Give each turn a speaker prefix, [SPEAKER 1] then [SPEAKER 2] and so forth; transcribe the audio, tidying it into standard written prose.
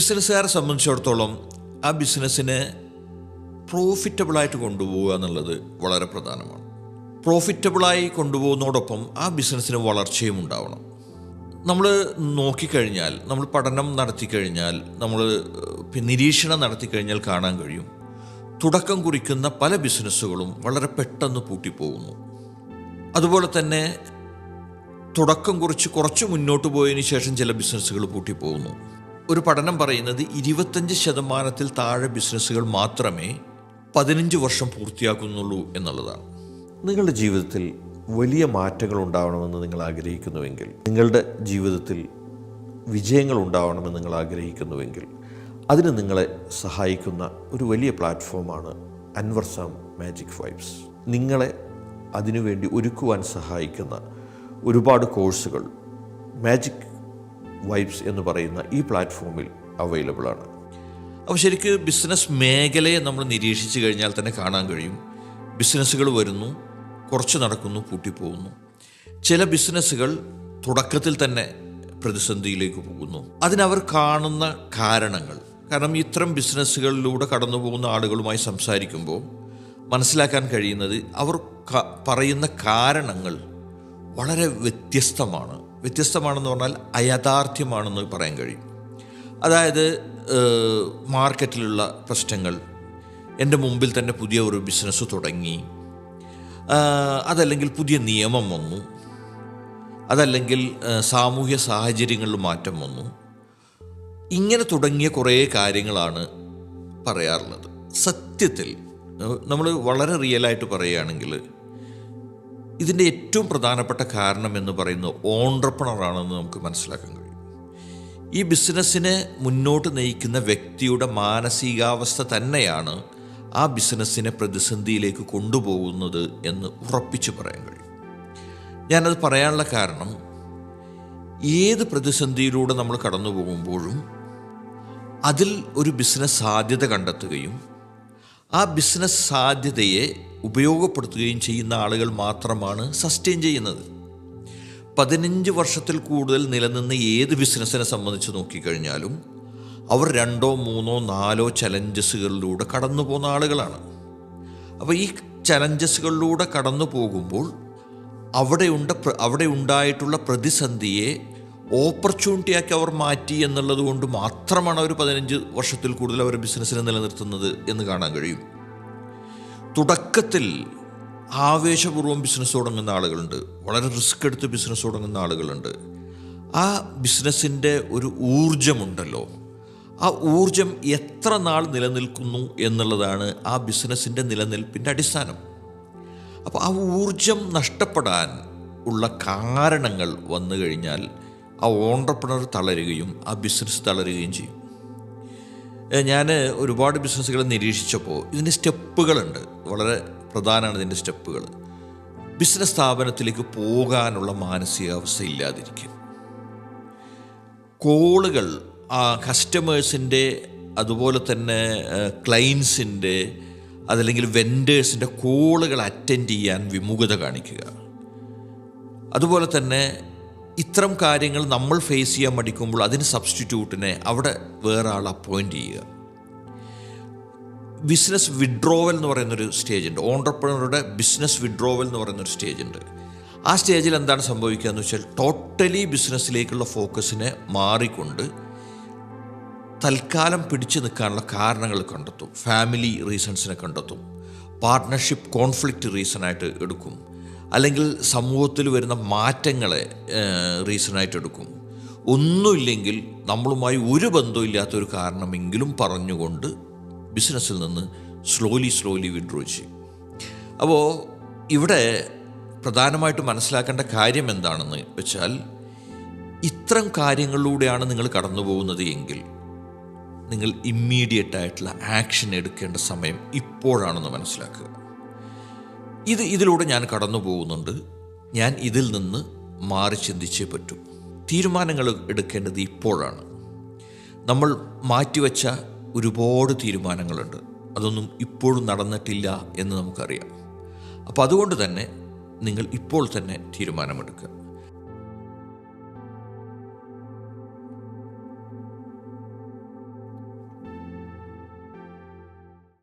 [SPEAKER 1] ബിസിനസ്സുകാരെ സംബന്ധിച്ചിടത്തോളം ആ ബിസിനസ്സിനെ പ്രോഫിറ്റബിളായിട്ട് കൊണ്ടുപോവുക എന്നുള്ളത് വളരെ പ്രധാനമാണ്. പ്രോഫിറ്റബിളായി കൊണ്ടുപോകുന്നതോടൊപ്പം ആ ബിസിനസ്സിന് വളർച്ചയും ഉണ്ടാവണം. നമ്മൾ നോക്കിക്കഴിഞ്ഞാൽ, നമ്മൾ പഠനം നടത്തിക്കഴിഞ്ഞാൽ, നമ്മൾ നിരീക്ഷണം നടത്തിക്കഴിഞ്ഞാൽ കാണാൻ കഴിയും, തുടക്കം കുറിക്കുന്ന പല ബിസിനസ്സുകളും വളരെ പെട്ടെന്ന് പൂട്ടിപ്പോകുന്നു. അതുപോലെ തന്നെ തുടക്കം കുറിച്ച് കുറച്ച് മുന്നോട്ട് പോയതിന് ശേഷം ചില ബിസിനസ്സുകൾ പൂട്ടിപ്പോകുന്നു. ഒരു പഠനം പറയുന്നത് 25% താഴെ ബിസിനസ്സുകൾ മാത്രമേ 15 വർഷം പൂർത്തിയാക്കുന്നുള്ളൂ എന്നുള്ളതാണ്.
[SPEAKER 2] നിങ്ങളുടെ ജീവിതത്തിൽ വലിയ മാറ്റങ്ങൾ ഉണ്ടാവണമെന്ന് നിങ്ങൾ ആഗ്രഹിക്കുന്നുവെങ്കിൽ, നിങ്ങളുടെ ജീവിതത്തിൽ വിജയങ്ങൾ ഉണ്ടാവണമെന്ന് നിങ്ങൾ ആഗ്രഹിക്കുന്നുവെങ്കിൽ, അതിന് നിങ്ങളെ സഹായിക്കുന്ന ഒരു വലിയ പ്ലാറ്റ്ഫോമാണ് അൻവർ സാം മാജിക് വൈബ്സ്. നിങ്ങളെ അതിനുവേണ്ടി ഒരുക്കുവാൻ സഹായിക്കുന്ന ഒരുപാട് കോഴ്സുകൾ മാജിക് വൈബ്സ് എന്ന് പറയുന്ന ഈ പ്ലാറ്റ്ഫോമിൽ അവൈലബിൾ ആണ്.
[SPEAKER 1] അപ്പോൾ ശരിക്ക് ബിസിനസ് മേഖലയെ നമ്മൾ നിരീക്ഷിച്ച് കഴിഞ്ഞാൽ തന്നെ കാണാൻ കഴിയും, ബിസിനസ്സുകൾ വരുന്നു, കുറച്ച് നടക്കുന്നു, പൂട്ടിപ്പോകുന്നു. ചില ബിസിനസ്സുകൾ തുടക്കത്തിൽ തന്നെ പ്രതിസന്ധിയിലേക്ക് പോകുന്നു. അതിനവർ കാണുന്ന കാരണങ്ങൾ, കാരണം ഇത്തരം ബിസിനസ്സുകളിലൂടെ കടന്നു പോകുന്ന ആളുകളുമായി സംസാരിക്കുമ്പോൾ മനസ്സിലാക്കാൻ കഴിയുന്നത് അവർ പറയുന്ന കാരണങ്ങൾ വളരെ വ്യത്യസ്തമാണെന്ന് പറഞ്ഞാൽ അയഥാർത്ഥ്യമാണെന്ന് പറയാൻ കഴിയും. അതായത് മാർക്കറ്റിലുള്ള പ്രശ്നങ്ങൾ, എൻ്റെ മുമ്പിൽ തന്നെ പുതിയ ഒരു ബിസിനസ് തുടങ്ങി, അതല്ലെങ്കിൽ പുതിയ നിയമം വന്നു, അതല്ലെങ്കിൽ സാമൂഹ്യ സാഹചര്യങ്ങളിൽ മാറ്റം വന്നു, ഇങ്ങനെ തുടങ്ങിയ കുറേ കാര്യങ്ങളാണ് പറയാറുള്ളത്. സത്യത്തിൽ നമ്മൾ വളരെ റിയലായിട്ട് പറയുകയാണെങ്കിൽ ഇതിൻ്റെ ഏറ്റവും പ്രധാനപ്പെട്ട കാരണം എന്ന് പറയുന്നത് ഓൺട്രപ്രണറാണെന്ന് നമുക്ക് മനസ്സിലാക്കാൻ കഴിയും. ഈ ബിസിനസ്സിനെ മുന്നോട്ട് നയിക്കുന്ന വ്യക്തിയുടെ മാനസികാവസ്ഥ തന്നെയാണ് ആ ബിസിനസ്സിനെ പ്രതിസന്ധിയിലേക്ക് കൊണ്ടുപോകുന്നത് എന്ന് ഉറപ്പിച്ച് പറയാൻ കഴിയും. ഞാനത് പറയാനുള്ള കാരണം, ഏത് പ്രതിസന്ധിയിലൂടെ നമ്മൾ കടന്നു പോകുമ്പോഴും അതിൽ ഒരു ബിസിനസ് സാധ്യത കണ്ടെത്തുകയും ആ ബിസിനസ് സാധ്യതയെ ഉപയോഗപ്പെടുത്തുകയും ചെയ്യുന്ന ആളുകൾ മാത്രമാണ് സസ്റ്റെയിൻ ചെയ്യുന്നത്. 15 വർഷത്തിൽ കൂടുതൽ നിലനിന്ന ഏത് ബിസിനസ്സിനെ സംബന്ധിച്ച് നോക്കിക്കഴിഞ്ഞാലും അവർ 2, 3, 4 ചലഞ്ചസുകളിലൂടെ കടന്നു പോകുന്ന ആളുകളാണ്. അപ്പോൾ ഈ ചലഞ്ചസുകളിലൂടെ കടന്നു പോകുമ്പോൾ അവിടെ ഉണ്ടായിട്ടുള്ള പ്രതിസന്ധിയെ ഓപ്പർച്യൂണിറ്റിയാക്കി അവർ മാറ്റി എന്നുള്ളത് കൊണ്ട് മാത്രമാണ് അവർ 15 വർഷത്തിൽ കൂടുതൽ അവർ ബിസിനസ്സിനെ നിലനിർത്തുന്നത് എന്ന് കാണാൻ കഴിയും. തുടക്കത്തിൽ ആവേശപൂർവ്വം ബിസിനസ് തുടങ്ങുന്ന ആളുകളുണ്ട്, വളരെ റിസ്ക് എടുത്ത് ബിസിനസ് തുടങ്ങുന്ന ആളുകളുണ്ട്. ആ ബിസിനസ്സിൻ്റെ ഒരു ഊർജമുണ്ടല്ലോ, ആ ഊർജം എത്ര നാൾ നിലനിൽക്കുന്നു എന്നുള്ളതാണ് ആ ബിസിനസ്സിൻ്റെ നിലനിൽപ്പിൻ്റെ അടിസ്ഥാനം. അപ്പോൾ ആ ഊർജം നഷ്ടപ്പെടാൻ ഉള്ള കാരണങ്ങൾ വന്നു കഴിഞ്ഞാൽ ആ ഓൺട്രപ്രണർ തളരുകയും ആ ബിസിനസ് തളരുകയും ചെയ്യും. ഞാൻ ഒരുപാട് ബിസിനസ്സുകൾ നിരീക്ഷിച്ചപ്പോൾ ഇതിൻ്റെ സ്റ്റെപ്പുകളുണ്ട്, വളരെ പ്രധാനമാണ് ഇതിൻ്റെ സ്റ്റെപ്പുകൾ. ബിസിനസ് സ്ഥാപനത്തിലേക്ക് പോകാനുള്ള മാനസികാവസ്ഥ ഇല്ലാതിരിക്കും. കോളുകൾ കസ്റ്റമേഴ്സിൻ്റെ, അതുപോലെ തന്നെ ക്ലയൻസിൻ്റെ, അതല്ലെങ്കിൽ വെൻഡേഴ്സിൻ്റെ കോളുകൾ അറ്റൻഡ് ചെയ്യാൻ വിമുഖത കാണിക്കുക. അതുപോലെ തന്നെ ഇത്തരം കാര്യങ്ങൾ നമ്മൾ ഫേസ് ചെയ്യാൻ മടിക്കുമ്പോൾ അതിന് സബ്സ്റ്റിറ്റ്യൂട്ടിനെ അവിടെ വേറെ ആൾ അപ്പോയിൻ്റ് ചെയ്യുക. ബിസിനസ് വിഡ്രോവൽ എന്ന് പറയുന്നൊരു സ്റ്റേജുണ്ട്, ഓൺട്രപ്രണറുടെ ബിസിനസ് വിഡ്രോവൽ എന്ന് പറയുന്നൊരു സ്റ്റേജുണ്ട്. ആ സ്റ്റേജിൽ എന്താണ് സംഭവിക്കുക എന്ന് വെച്ചാൽ, ടോട്ടലി ബിസിനസ്സിലേക്കുള്ള ഫോക്കസിനെ മാറിക്കൊണ്ട് തൽക്കാലം പിടിച്ചു നിൽക്കാനുള്ള കാരണങ്ങൾ കണ്ടെത്തും, ഫാമിലി റീസൺസിനെ കണ്ടെത്തും, പാർട്ട്ണർഷിപ്പ് കോൺഫ്ലിക്റ്റ് റീസണായിട്ട് എടുക്കും, അല്ലെങ്കിൽ സമൂഹത്തിൽ വരുന്ന മാറ്റങ്ങളെ റീസണായിട്ട് എടുക്കും. ഒന്നുമില്ലെങ്കിൽ നമ്മളുമായി ഒരു ബന്ധമില്ലാത്തൊരു കാരണമെങ്കിലും പറഞ്ഞുകൊണ്ട് ബിസിനസ്സിൽ നിന്ന് സ്ലോലി വിഡ്രോ ചെയ്യും. അപ്പോൾ ഇവിടെ പ്രധാനമായിട്ട് മനസ്സിലാക്കേണ്ട കാര്യം എന്താണെന്ന് വെച്ചാൽ, ഇത്തരം കാര്യങ്ങളിലൂടെയാണ് നിങ്ങൾ കടന്നു പോകുന്നത് എങ്കിൽ നിങ്ങൾ ഇമ്മീഡിയറ്റായിട്ടുള്ള ആക്ഷൻ എടുക്കേണ്ട സമയം ഇപ്പോഴാണെന്ന് മനസ്സിലാക്കുക. ഇതിലൂടെ ഞാൻ കടന്നു പോകുന്നുണ്ട്, ഞാൻ ഇതിൽ നിന്ന് മാറി ചിന്തിച്ചേ പറ്റൂ. തീരുമാനങ്ങൾ എടുക്കേണ്ടത് ഇപ്പോഴാണ്. നമ്മൾ മാറ്റിവെച്ച ഒരുപാട് തീരുമാനങ്ങളുണ്ട്, അതൊന്നും ഇപ്പോഴും നടന്നിട്ടില്ല എന്ന് നമുക്കറിയാം. അപ്പോൾ അതുകൊണ്ട് തന്നെ നിങ്ങൾ ഇപ്പോൾ തന്നെ തീരുമാനമെടുക്കുക.